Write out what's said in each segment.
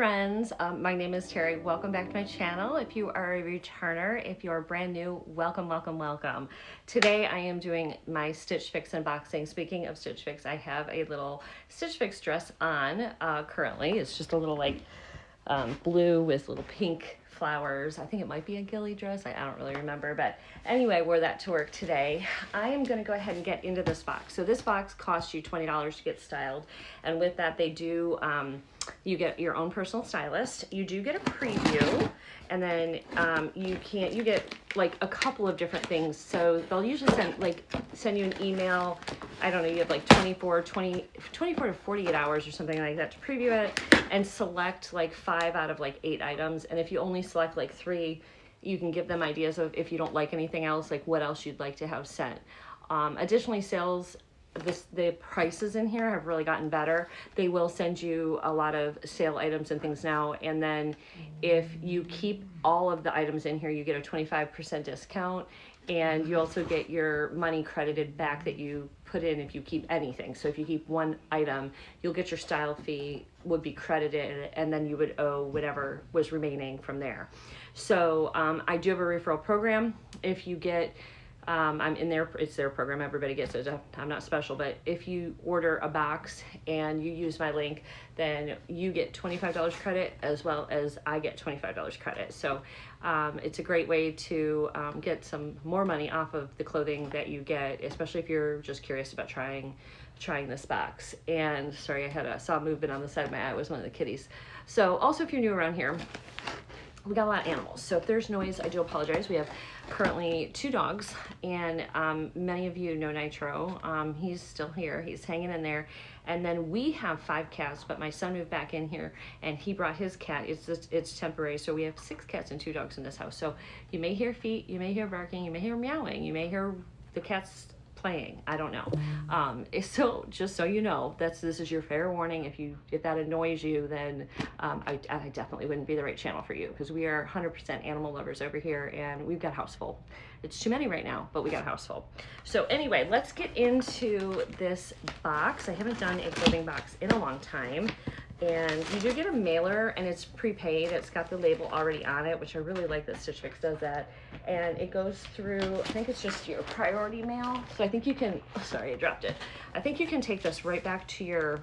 friends, my name is Terry. Welcome back to my channel. If you are a returner, if you're brand new, welcome, welcome, welcome. Today I am doing my Stitch Fix unboxing. Speaking of Stitch Fix, I have a little Stitch Fix dress on currently. It's just a little like blue with little pink flowers. I think it might be a ghillie dress. I don't really remember, but anyway, I wore that to work today. I am going to go ahead and get into this box. So this box costs you $20 to get styled, and with that they do you get your own personal stylist. You do get a preview, and then you get like a couple of different things. So they'll usually send you an email. I don't know, you have like 24 to 48 hours or something like that to preview it and select like 5 out of like 8 items. And if you only select like 3, you can give them ideas of, if you don't like anything else, like what else you'd like to have sent. Additionally, the prices in here have really gotten better. They will send you a lot of sale items and things now, and then if you keep all of the items in here, you get a 25% discount, and you also get your money credited back that you put in if you keep anything. So if you keep one item, you'll get your style fee would be credited, and then you would owe whatever was remaining from there. So I do have a referral program. If you get I'm in there, it's their program, everybody gets it, I'm not special, but if you order a box and you use my link, then you get $25 credit as well as I get $25 credit. So it's a great way to get some more money off of the clothing that you get, especially if you're just curious about trying this box. And sorry, saw movement on the side of my eye. It was one of the kitties. So also, if you're new around here, we got a lot of animals, so if there's noise, I do apologize. We have currently 2 dogs, and many of you know Nitro. He's still here, he's hanging in there. And then we have 5 cats, but my son moved back in here and he brought his cat. It's temporary, so we have 6 cats and 2 dogs in this house. So you may hear feet, you may hear barking, you may hear meowing, you may hear the cats playing, I don't know. So just so you know, this is your fair warning. If that annoys you, then I definitely wouldn't be the right channel for you, because we are 100% animal lovers over here, and we've got a house full. It's too many right now, but we got a house full. So anyway, let's get into this box. I haven't done a clothing box in a long time. And you do get a mailer, and it's prepaid. It's got the label already on it, which I really like that Stitch Fix does that. And it goes through, I think it's just your priority mail. So I think you can, sorry, I dropped it. I think you can take this right back to your,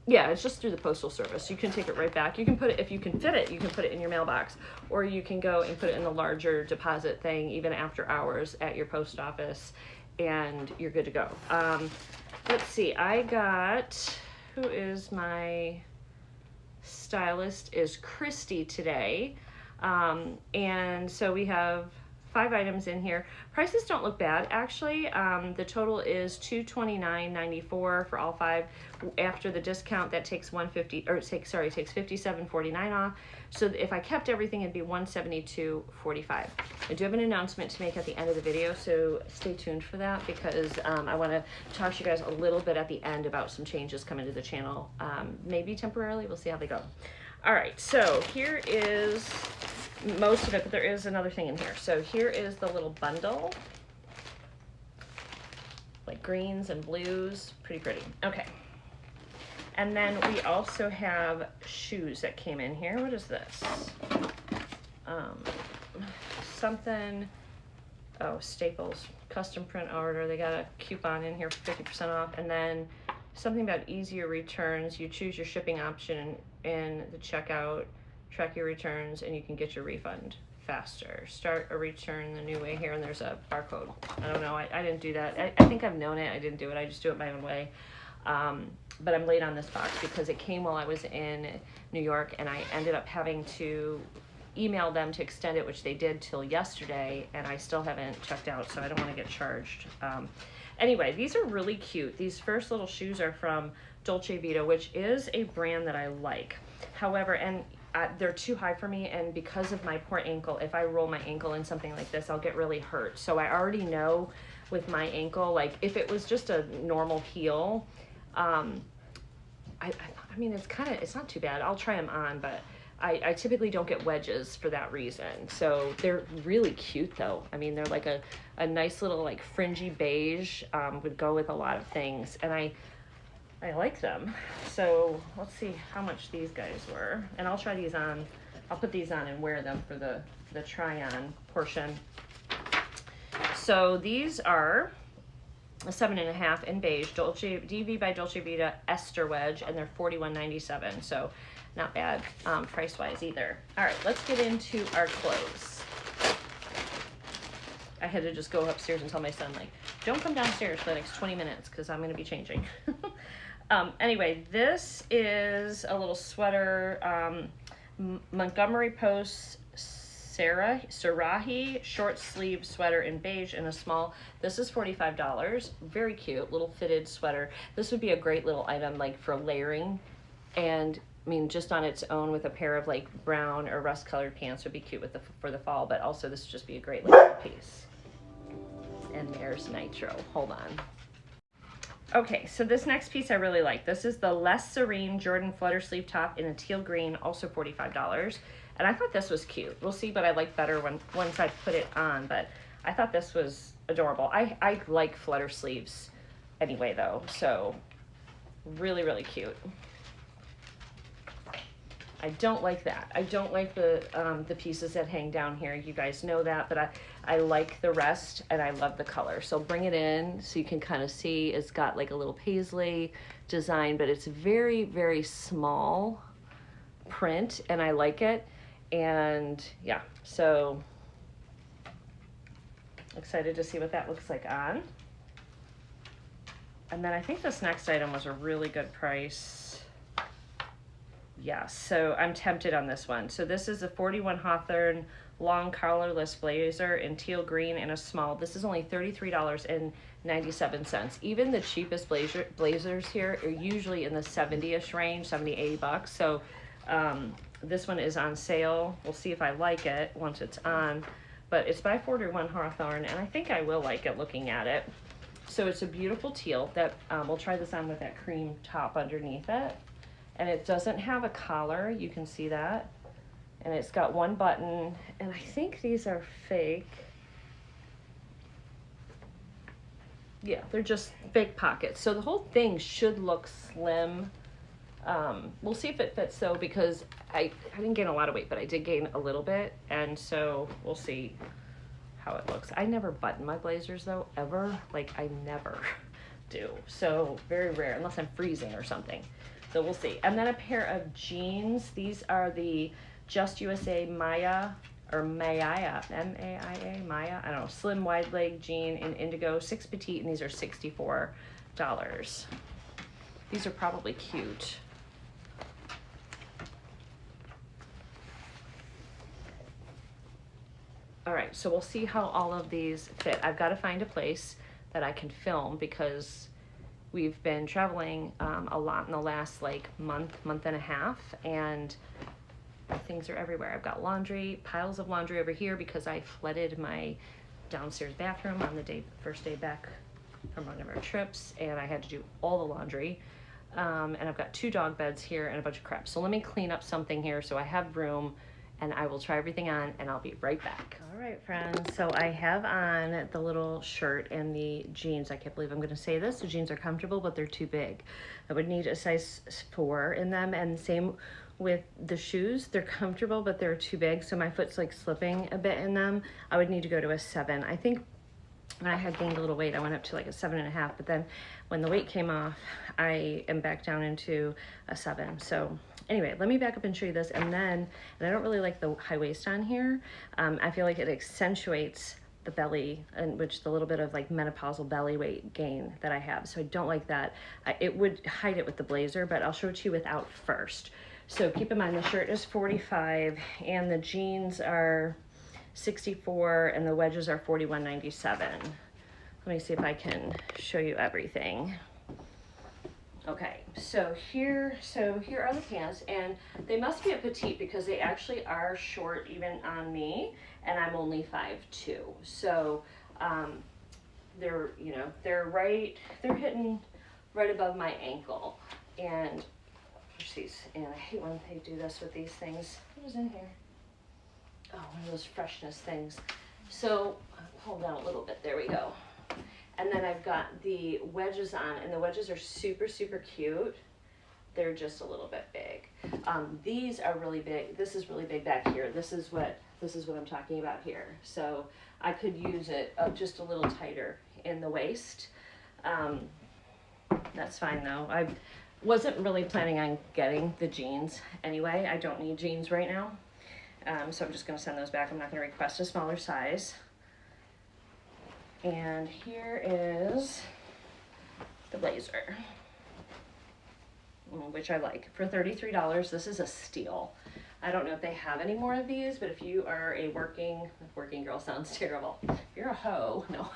yeah, it's just through the postal service. You can take it right back. You can put it, if you can fit it, you can put it in your mailbox, or you can go and put it in the larger deposit thing, even after hours at your post office, and you're good to go. Let's see, who is my stylist is Christy today. And so we have 5 items in here. Prices don't look bad, actually. The total is $229.94 for all 5. After the discount, that takes takes $57.49 off. So if I kept everything, it'd be $172.45. I do have an announcement to make at the end of the video, so stay tuned for that, because I want to talk to you guys a little bit at the end about some changes coming to the channel, maybe temporarily. We'll see how they go. All right, so here is most of it, but there is another thing in here. So here is the little bundle, like greens and blues, pretty pretty. Okay. And then we also have shoes that came in here. What is this? Staples, custom print order. They got a coupon in here for 50% off. And then something about easier returns. You choose your shipping option in the checkout, track your returns, and you can get your refund faster. Start a return the new way here, and there's a barcode. I don't know, I didn't do that. I think I've known it, I didn't do it, I just do it my own way. But I'm late on this box because it came while I was in New York, and I ended up having to email them to extend it, which they did till yesterday, and I still haven't checked out, so I don't want to get charged. Anyway, these are really cute. These first little shoes are from Dolce Vita, which is a brand that I like. However, they're too high for me, and because of my poor ankle, if I roll my ankle in something like this, I'll get really hurt. So I already know with my ankle, like if it was just a normal heel, I mean, it's not too bad. I'll try them on, but I typically don't get wedges for that reason. So they're really cute though. I mean, they're like a nice little like fringy beige, would go with a lot of things. And I like them. So let's see how much these guys were. And I'll try these on, I'll put these on and wear them for the try on portion. So these are a 7.5 in beige, Dolce DV by Dolce Vita Ester wedge, and they're $41.97. So not bad price wise either. All right, let's get into our clothes. I had to just go upstairs and tell my son, like, don't come downstairs for the next 20 minutes because I'm going to be changing. Anyway, this is a little sweater, Montgomery Post Sarahi short sleeve sweater in beige in a small. This is $45. Very cute, little fitted sweater. This would be a great little item like for layering, and I mean just on its own with a pair of like brown or rust colored pants would be cute with for the fall, but also this would just be a great little piece. And there's Nitro. Hold on. Okay, so this next piece I really like. This is the Less Serene Jordan flutter sleeve top in a teal green, also $45. And I thought this was cute. We'll see what I like better once I put it on, but I thought this was adorable. I like flutter sleeves anyway though, so really, really cute. I don't like that. I don't like the pieces that hang down here. You guys know that, but I like the rest and I love the color. So bring it in so you can kind of see it's got like a little paisley design, but it's very, very small print and I like it. And yeah, so excited to see what that looks like on. And then I think this next item was a really good price. Yeah, so I'm tempted on this one. So this is a 41 Hawthorne long collarless blazer in teal green in a small. This is only $33.97. Even the cheapest blazers here are usually in the 70-ish range, 70, $80. So this one is on sale. We'll see if I like it once it's on, but it's by 41 Hawthorne, and I think I will like it looking at it. So it's a beautiful teal that we'll try this on with that cream top underneath it. And it doesn't have a collar, you can see that. And it's got one button, and I think these are fake. Yeah, they're just fake pockets. So the whole thing should look slim. We'll see if it fits though, because I didn't gain a lot of weight, but I did gain a little bit. And so we'll see how it looks. I never button my blazers though, ever. Like I never do. So very rare, unless I'm freezing or something. So we'll see. And then a pair of jeans. These are the Just USA Maya, or Maya, M-A-I-A, Maya, I don't know, slim wide leg jean in indigo, 6 petite, and these are $64. These are probably cute. All right, so we'll see how all of these fit. I've got to find a place that I can film because we've been traveling a lot in the last like month and a half, and things are everywhere. I've got laundry, piles of laundry over here because I flooded my downstairs bathroom on the first day back from one of our trips, and I had to do all the laundry. And I've got 2 dog beds here and a bunch of crap. So let me clean up something here so I have room, and I will try everything on and I'll be right back. All right, friends, so I have on the little shirt and the jeans. I can't believe I'm gonna say this. The jeans are comfortable, but they're too big. I would need a size 4 in them, and same with the shoes. They're comfortable, but they're too big, so my foot's like slipping a bit in them. I would need to go to a 7. I think when I had gained a little weight, I went up to like a 7.5, but then when the weight came off, I am back down into a 7. So anyway, let me back up and show you this. And I don't really like the high waist on here. I feel like it accentuates the belly, and which the little bit of like menopausal belly weight gain that I have. So I don't like that. It would hide it with the blazer, but I'll show it to you without first. So keep in mind the shirt is 45 and the jeans are 64 and the wedges are 41.97. Let me see if I can show you everything. Okay, so here are the pants, and they must be a petite because they actually are short even on me, and I'm only 5'2". So they're hitting right above my ankle, and I hate when they do this with these things. What is in here? Oh, one of those freshness things. So hold on a little bit. There we go. And then I've got the wedges on, and the wedges are super, super cute. They're just a little bit big. These are really big. This is really big back here. This is what I'm talking about here. So I could use it just a little tighter in the waist. That's fine though. I wasn't really planning on getting the jeans anyway. I don't need jeans right now. So I'm just gonna send those back. I'm not gonna request a smaller size. And here is the blazer, which I like. For $33, this is a steal. I don't know if they have any more of these, but if you are a working girl, sounds terrible. If you're a hoe, no.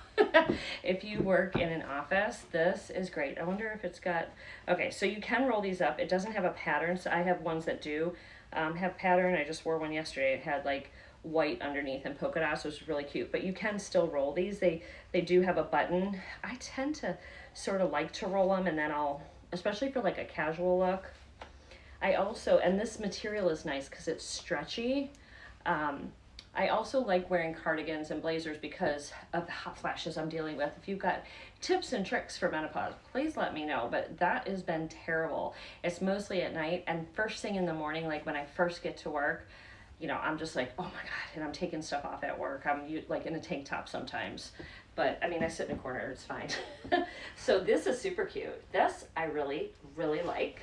If you work in an office, this is great. I wonder if it's got, okay, so you can roll these up. It doesn't have a pattern, so I have ones that do have pattern. I just wore one yesterday. It had like white underneath and polka dots, which was really cute, but you can still roll these. They do have a button. I tend to sort of like to roll them, and then I'll, especially for like a casual look. I also, and this material is nice because it's stretchy. I also like wearing cardigans and blazers because of the hot flashes I'm dealing with. If you've got tips and tricks for menopause, please let me know, but that has been terrible. It's mostly at night, and first thing in the morning, like when I first get to work, you know, I'm just like, oh my God, and I'm taking stuff off at work. I'm like in a tank top sometimes, but I mean, I sit in a corner, it's fine. So this is super cute. This I really, really like.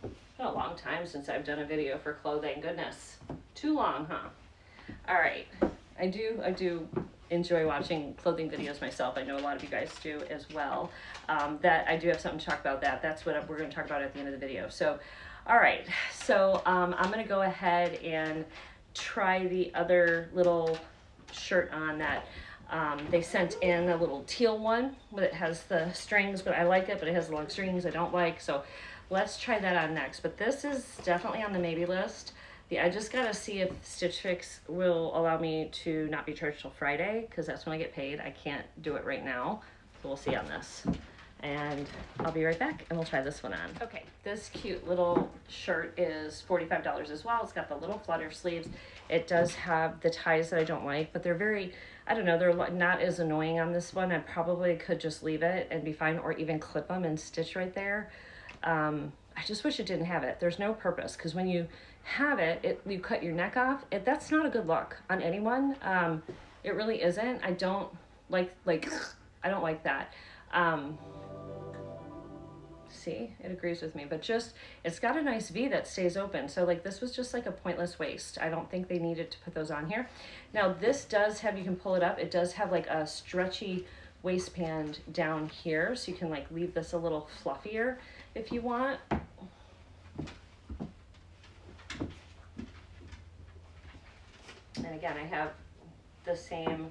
It's been a long time since I've done a video for clothing. Goodness, too long, huh? All right, I do enjoy watching clothing videos myself. I know a lot of you guys do as well. That I do have something to talk about that. That's what we're going to talk about at the end of the video. So, all right, so I'm going to go ahead and try the other little shirt on that they sent in, a little teal one that has the strings, but I like it, but it has the long strings I don't like. So let's try that on next. But this is definitely on the maybe list. I just gotta see if Stitch Fix will allow me to not be charged till Friday, because that's when I get paid. I can't do it right now, so we'll see on this. And I'll be right back and we'll try this one on. Okay, this cute little shirt is $45 as well. It's got the little flutter sleeves. It does have the ties that I don't like, but they're very, I don't know, they're not as annoying on this one. I probably could just leave it and be fine, or even clip them and stitch right there. I just wish it didn't have it. There's no purpose, because when you have it, you cut your neck off. That's not a good look on anyone. It really isn't. I don't like I don't like that. See, it agrees with me, but just, it's got a nice V that stays open. So like this was just like a pointless waste. I don't think they needed to put those on here. Now this does have, you can pull it up. It does have like a stretchy waistband down here. So you can like leave this a little fluffier if you want. And again, I have the same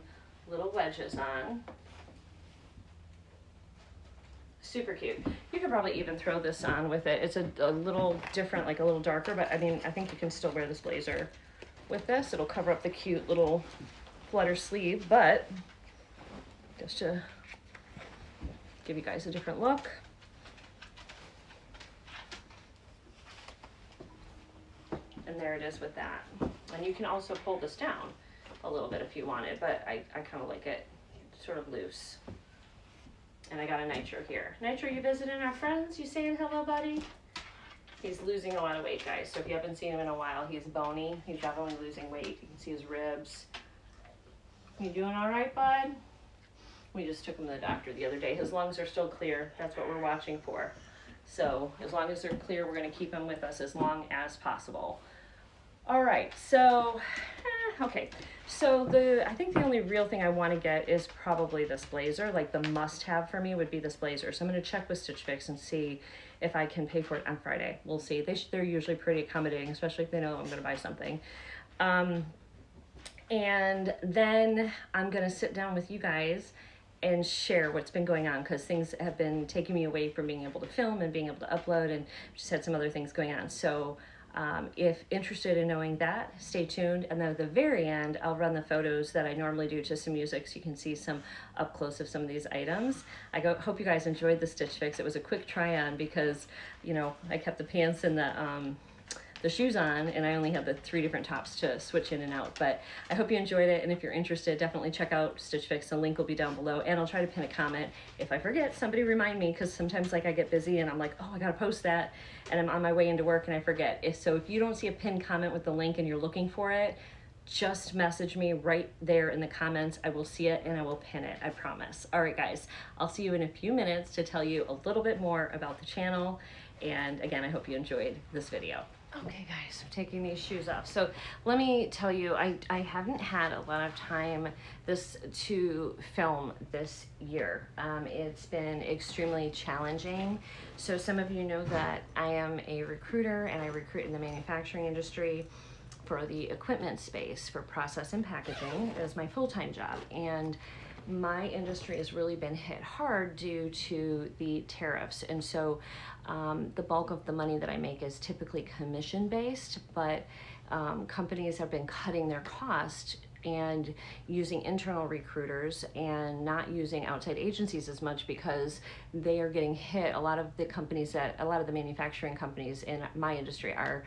little wedges on. Super cute. You could probably even throw this on with it. It's a little different, like a little darker, but I mean, I think you can still wear this blazer with this. It'll cover up the cute little flutter sleeve, but just to give you guys a different look. And there it is with that. And you can also pull this down a little bit if you wanted, but I kind of like it sort of loose. And I got a Nitro here. Nitro, you visiting our friends? You saying hello, buddy? He's losing a lot of weight, guys. So if you haven't seen him in a while, he's bony. He's definitely losing weight. You can see his ribs. You doing all right, bud? We just took him to the doctor the other day. His lungs are still clear. That's what we're watching for. So as long as they're clear, we're going to keep him with us as long as possible. All right, so, okay. So I think the only real thing I want to get is probably this blazer. Like the must-have for me would be this blazer. So I'm going to check with Stitch Fix and see if I can pay for it on Friday. We'll see. They're usually pretty accommodating, especially if they know I'm going to buy something. And then I'm going to sit down with you guys and share what's been going on, because things have been taking me away from being able to film and being able to upload, and just had some other things going on. So if interested in knowing that, stay tuned. And then at the very end, I'll run the photos that I normally do to some music, so you can see some up close of some of these items. Hope you guys enjoyed the Stitch Fix. It was a quick try on because, you know, I kept the pants and the shoes on, and I only have the 3 different tops to switch in and out. But I hope you enjoyed it, and if you're interested, definitely check out Stitch Fix. The link will be down below, and I'll try to pin a comment. If I forget, somebody remind me, because sometimes like I get busy and I'm like, oh, I gotta post that, and I'm on my way into work and I forget. So if you don't see a pinned comment with the link and you're looking for it, just message me right there in the comments. I will see it and I will pin it, I promise. All right, guys, I'll see you in a few minutes to tell you a little bit more about the channel. And again, I hope you enjoyed this video. Okay, guys, I'm taking these shoes off. So let me tell you, I haven't had a lot of time to film this year. It's been extremely challenging. So some of you know that I am a recruiter, and I recruit in the manufacturing industry for the equipment space for process and packaging as my full-time job. And my industry has really been hit hard due to the tariffs. And so the bulk of the money that I make is typically commission-based, but companies have been cutting their cost and using internal recruiters and not using outside agencies as much, because they are getting hit. A lot of the manufacturing companies in my industry are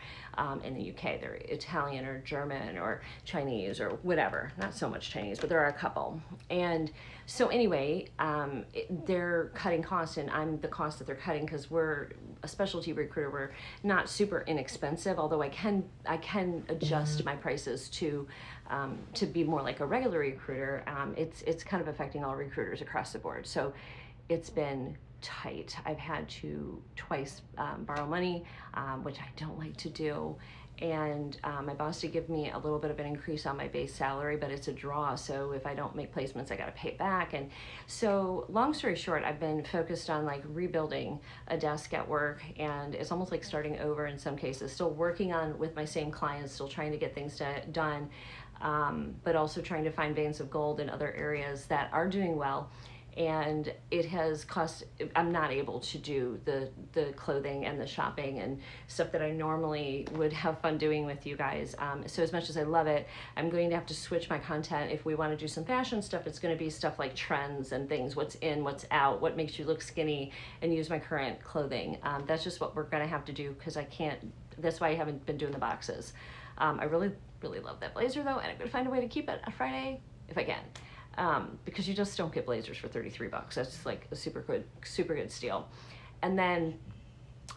in the UK. They're Italian or German or Chinese or whatever. Not so much Chinese, but there are a couple. And so anyway, they're cutting costs, and I'm the cost that they're cutting, because we're a specialty recruiter. We're not super inexpensive, although I can adjust my prices to be more like a regular recruiter. It's kind of affecting all recruiters across the board. So it's been tight. I've had to twice borrow money, which I don't like to do. And my boss did give me a little bit of an increase on my base salary, but it's a draw. So if I don't make placements, I got to pay it back. And so long story short, I've been focused on like rebuilding a desk at work, and it's almost like starting over in some cases, still working on with my same clients, still trying to get things done, but also trying to find veins of gold in other areas that are doing well. And it has cost, I'm not able to do the clothing and the shopping and stuff that I normally would have fun doing with you guys. So as much as I love it, I'm going to have to switch my content. If we want to do some fashion stuff, it's going to be stuff like trends and things, what's in, what's out, what makes you look skinny, and use my current clothing. That's just what we're going to have to do, because I can't, that's why I haven't been doing the boxes. I really, really love that blazer though, and I'm going to find a way to keep it on Friday if I can. Because you just don't get blazers for 33 bucks. That's like a super good steal. And then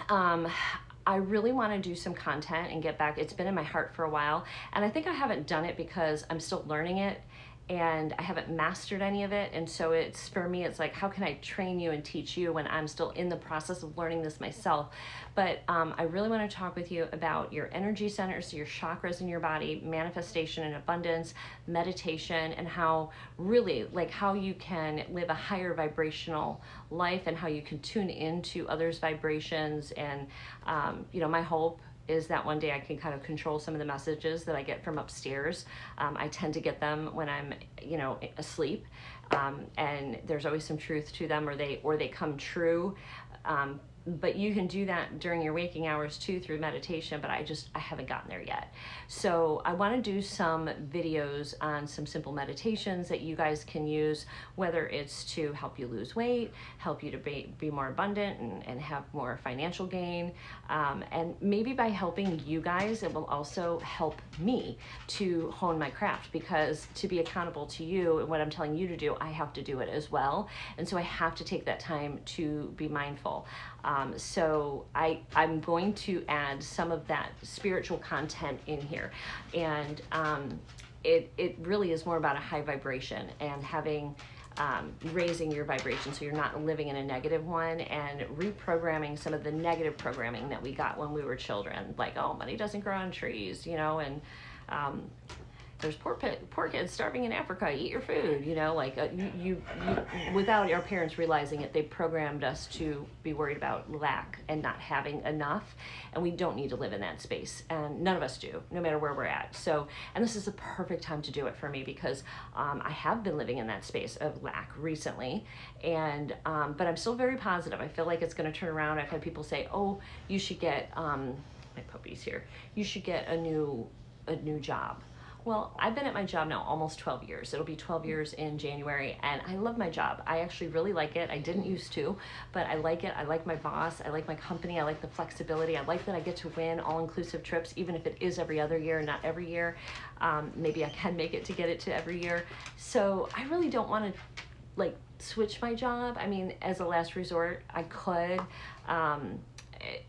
I really want to do some content and get back. It's been in my heart for a while, and I think I haven't done it because I'm still learning it, and I haven't mastered any of it. And so it's, for me, it's like, how can I train you and teach you when I'm still in the process of learning this myself? But I really want to talk with you about your energy centers, your chakras in your body, manifestation and abundance, meditation, and how really, like, how you can live a higher vibrational life, and how you can tune into others' vibrations. And my hope is that one day I can kind of control some of the messages that I get from upstairs. I tend to get them when I'm, asleep, and there's always some truth to them, or they come true. But you can do that during your waking hours too, through meditation, but I haven't gotten there yet. So I want to do some videos on some simple meditations that you guys can use, whether it's to help you lose weight, help you to be more abundant and have more financial gain. And maybe by helping you guys, it will also help me to hone my craft, because to be accountable to you and what I'm telling you to do, I have to do it as well. And so I have to take that time to be mindful. So I'm going to add some of that spiritual content in here. And it really is more about a high vibration and having raising your vibration, so you're not living in a negative one, and reprogramming some of the negative programming that we got when we were children, like, oh, money doesn't grow on trees, and there's poor kids starving in Africa, eat your food, you without our parents realizing it, they programmed us to be worried about lack and not having enough, and we don't need to live in that space, and none of us do, no matter where we're at. So, and this is the perfect time to do it for me, because I have been living in that space of lack recently, and but I'm still very positive. I feel like it's going to turn around. I've had people say, oh, you should get my puppy's here, you should get a new job, Well, I've been at my job now almost 12 years. It'll be 12 years in January, and I love my job. I actually really like it. I didn't used to, but I like it. I like my boss. I like my company. I like the flexibility. I like that I get to win all-inclusive trips, even if it is every other year, not every year. Maybe I can make it to get it to every year. So I really don't want to like switch my job. I mean, as a last resort, I could,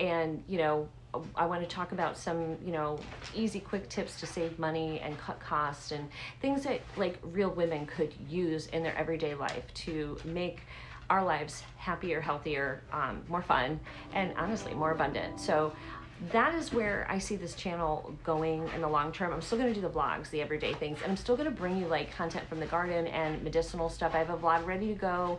and you know, I want to talk about some, you know, easy, quick tips to save money and cut costs and things that like real women could use in their everyday life to make our lives happier, healthier, more fun, and honestly more abundant. So that is where I see this channel going in the long term. I'm still going to do the vlogs, the everyday things, and I'm still going to bring you like content from the garden and medicinal stuff. I have a vlog ready to go.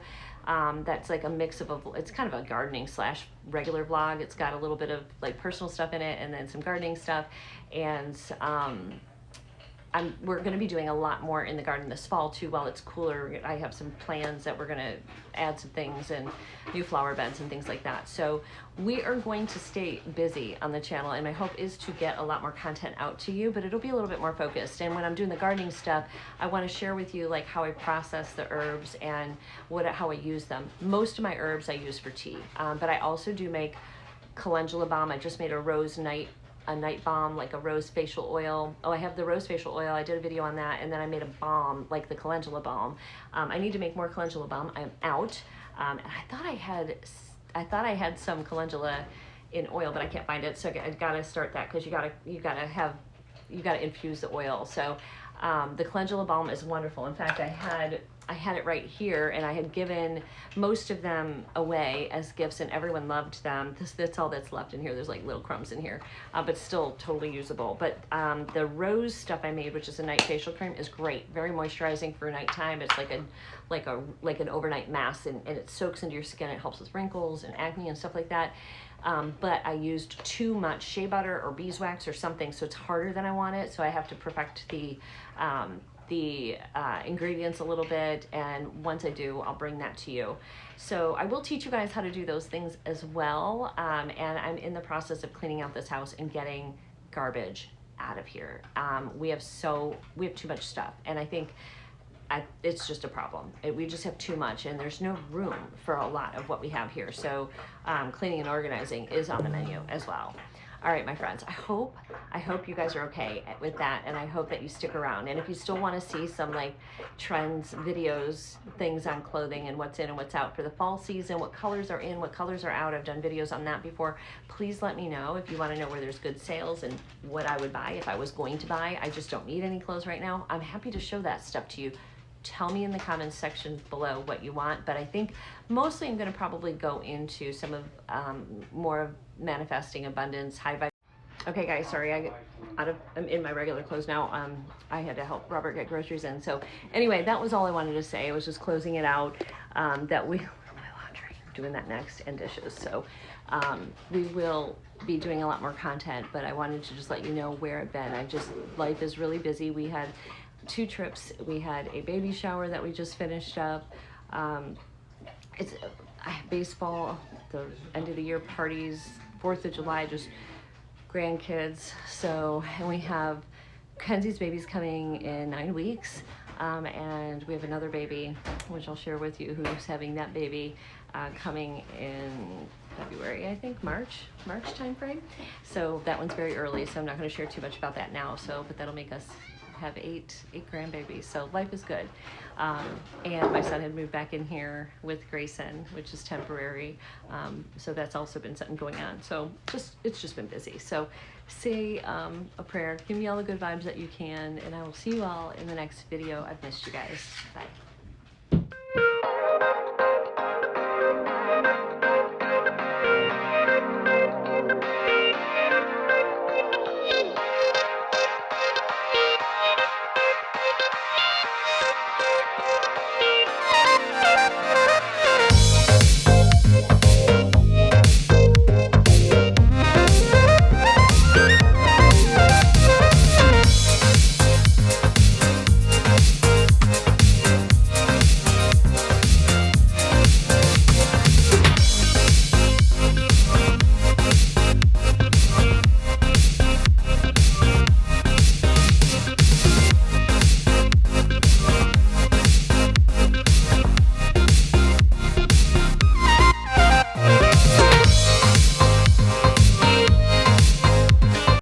That's like a mix of it's kind of a gardening / regular vlog. It's got a little bit of like personal stuff in it and then some gardening stuff. And we're going to be doing a lot more in the garden this fall too. While it's cooler, I have some plans that we're going to add some things and new flower beds and things like that. So we are going to stay busy on the channel, and my hope is to get a lot more content out to you, but it'll be a little bit more focused. And when I'm doing the gardening stuff, I want to share with you like how I process the herbs and how I use them. Most of my herbs I use for tea, but I also do make calendula balm. I just made a night balm, like a rose facial oil. Oh, I have the rose facial oil. I did a video on that, and then I made a balm, like the calendula balm. I need to make more calendula balm. I'm out, and I thought I had some calendula in oil, but I can't find it. So I gotta start that because you gotta infuse the oil. So the calendula balm is wonderful. In fact, I had it right here, and I had given most of them away as gifts, and everyone loved them. That's all that's left in here. There's like little crumbs in here, but still totally usable. But the rose stuff I made, which is a night facial cream, is great. Very moisturizing for nighttime. It's like an overnight mask, and it soaks into your skin. It helps with wrinkles and acne and stuff like that. But I used too much shea butter or beeswax or something, so it's harder than I want it. So I have to perfect the ingredients a little bit, and once I do, I'll bring that to you. So I will teach you guys how to do those things as well, and I'm in the process of cleaning out this house and getting garbage out of here. We have too much stuff, and I think it's just a problem. We just have too much, and there's no room for a lot of what we have here. So cleaning and organizing is on the menu as well. All right, my friends, I hope you guys are okay with that, and I hope that you stick around. And if you still want to see some like trends, videos, things on clothing and what's in and what's out for the fall season, what colors are in, what colors are out, I've done videos on that before. Please let me know if you want to know where there's good sales and what I would buy if I was going to buy. I just don't need any clothes right now. I'm happy to show that stuff to you. Tell me in the comments section below what you want, but I think mostly I'm going to probably go into some of more of manifesting abundance, high vibe. Okay guys, sorry, I'm in my regular clothes now. I had to help Robert get groceries in. So anyway, that was all I wanted to say. I was just closing it out, that my laundry, I'm doing that next, and dishes. So we will be doing a lot more content, but I wanted to just let you know where I've been. Life is really busy. We had 2 trips. We had a baby shower that we just finished up. It's baseball, the end of the year parties, 4th of July, just grandkids. So, and we have Kenzie's baby's coming in 9 weeks. And we have another baby, which I'll share with you, who's having that baby coming in February, I think, March time frame. So that one's very early, so I'm not going to share too much about that now. So, but that'll make us have eight grandbabies. So life is good. And my son had moved back in here with Grayson, which is temporary. So that's also been something going on. So it's just been busy. So say a prayer, give me all the good vibes that you can, and I will see you all in the next video. I've missed you guys. Bye.